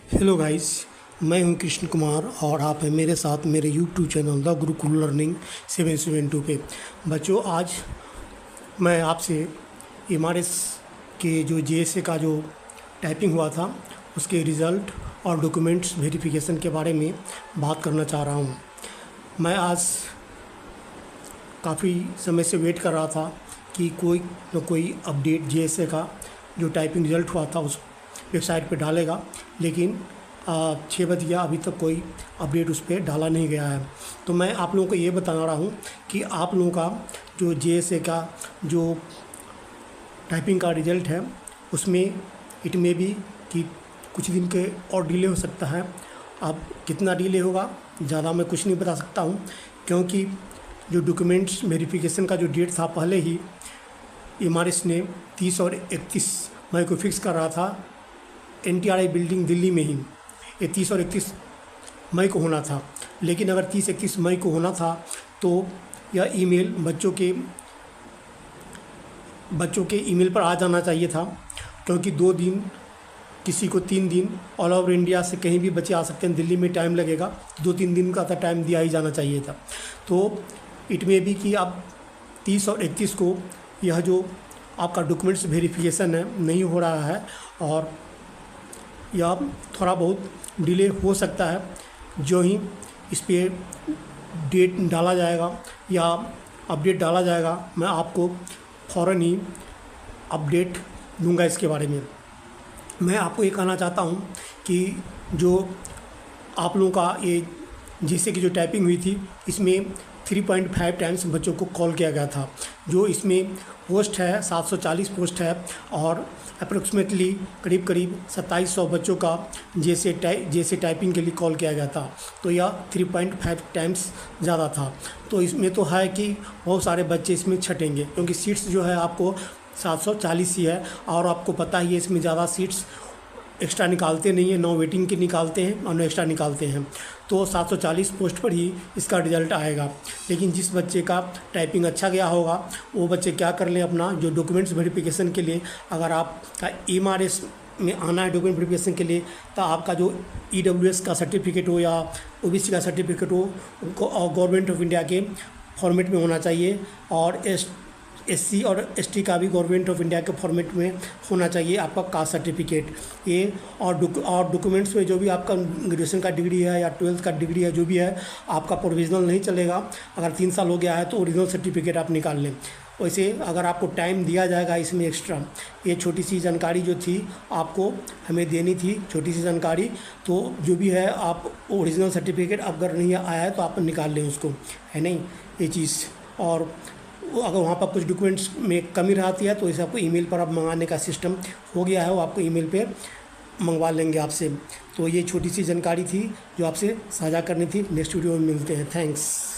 Hello guys, मैं हूं कृष्ण कुमार और आप हैं मेरे साथ मेरे YouTube channel the Gurukul learning 772 पे। बच्चों, आज मैं आपसे एमआरएस के जो जेएसए का जो टाइपिंग हुआ था उसके रिज़ल्ट और डॉक्यूमेंट्स वेरिफिकेशन के बारे में बात करना चाह रहा हूं। मैं आज काफ़ी समय से वेट कर रहा था कि कोई न कोई अपडेट जेएसए का जो टाइपिंग रिज़ल्ट हुआ था उस वेबसाइट पे डालेगा, लेकिन 6 बज गया, अभी तक कोई अपडेट उस पर डाला नहीं गया है। तो मैं आप लोगों को ये बता रहा हूँ कि आप लोगों का जो जेएसए का जो टाइपिंग का रिज़ल्ट है उसमें इट में भी कि कुछ दिन के और डिले हो सकता है। अब कितना डिले होगा ज़्यादा मैं कुछ नहीं बता सकता हूँ, क्योंकि जो डॉक्यूमेंट्स वेरिफिकेशन का जो डेट था पहले ही एमआरएस ने 30 और 31 मई को फिक्स कर रहा था एनटीआरआई बिल्डिंग दिल्ली में ही। ये 30 और 31 मई को होना था, लेकिन अगर 30-31 मई को होना था तो यह ईमेल बच्चों के ईमेल पर आ जाना चाहिए था, क्योंकि 2 दिन किसी को 3 दिन ऑल ओवर इंडिया से कहीं भी बच्चे आ सकते हैं। दिल्ली में टाइम लगेगा, 2-3 दिन का तो टाइम दिया ही जाना चाहिए था। तो इट में भी कि अब 30 और 31 को यह जो आपका डॉक्यूमेंट्स वेरिफिकेशन है नहीं हो रहा है और यह थोड़ा बहुत डिले हो सकता है। जो ही इस पर डेट डाला जाएगा या अपडेट डाला जाएगा, मैं आपको फ़ौरन ही अपडेट दूंगा इसके बारे में। मैं आपको ये कहना चाहता हूँ कि जो आप लोगों का ये जैसे कि जो टाइपिंग हुई थी इसमें 3.5 टाइम्स बच्चों को कॉल किया गया था। जो इसमें पोस्ट है 740 पोस्ट है और अप्रोक्सीमेटली करीब 2700 बच्चों का जैसे टाइपिंग के लिए कॉल किया गया था। तो यह 3.5 टाइम्स ज़्यादा था। तो इसमें तो है कि बहुत सारे बच्चे इसमें छटेंगे, क्योंकि सीट्स जो है आपको 740 ही है और आपको पता ही है इसमें ज़्यादा सीट्स एक्स्ट्रा निकालते नहीं हैं, 9 वेटिंग के निकालते हैं और 9 एक्स्ट्रा निकालते हैं। तो 740 पोस्ट पर ही इसका रिज़ल्ट आएगा। लेकिन जिस बच्चे का टाइपिंग अच्छा गया होगा वो बच्चे क्या कर लें, अपना जो डॉक्यूमेंट्स वेरिफिकेशन के लिए अगर आपका एमआरएस में आना है डॉक्यूमेंट वेरिफिकेशन के लिए, तो आपका जो ईडब्ल्यूएस का सर्टिफिकेट हो या ओबीसी का सर्टिफिकेट हो उनको गवर्नमेंट ऑफ इंडिया के फॉर्मेट में होना चाहिए और एससी और एसटी का भी गवर्नमेंट ऑफ इंडिया के फॉर्मेट में होना चाहिए आपका कास्ट सर्टिफिकेट। ये और डॉक्यूमेंट्स में जो भी आपका ग्रेजुएशन का डिग्री है या 12th का डिग्री है जो भी है, आपका प्रोविजनल नहीं चलेगा। अगर 3 साल हो गया है तो ओरिजिनल सर्टिफिकेट आप निकाल लें। वैसे अगर आपको टाइम दिया जाएगा इसमें एक्स्ट्रा, ये छोटी सी जानकारी जो थी आपको हमें देनी थी, छोटी सी जानकारी। तो जो भी है आप ओरिजिनल सर्टिफिकेट अगर नहीं आया है तो आप निकाल लें उसको, है नहीं ये चीज़। और अगर वहाँ पर कुछ डॉक्यूमेंट्स में कमी रहती है तो इसे आपको ईमेल पर अब मंगाने का सिस्टम हो गया है, वो आपको ईमेल पे मंगवा लेंगे आपसे। तो ये छोटी सी जानकारी थी जो आपसे साझा करनी थी। नेक्स्ट वीडियो में मिलते हैं। थैंक्स।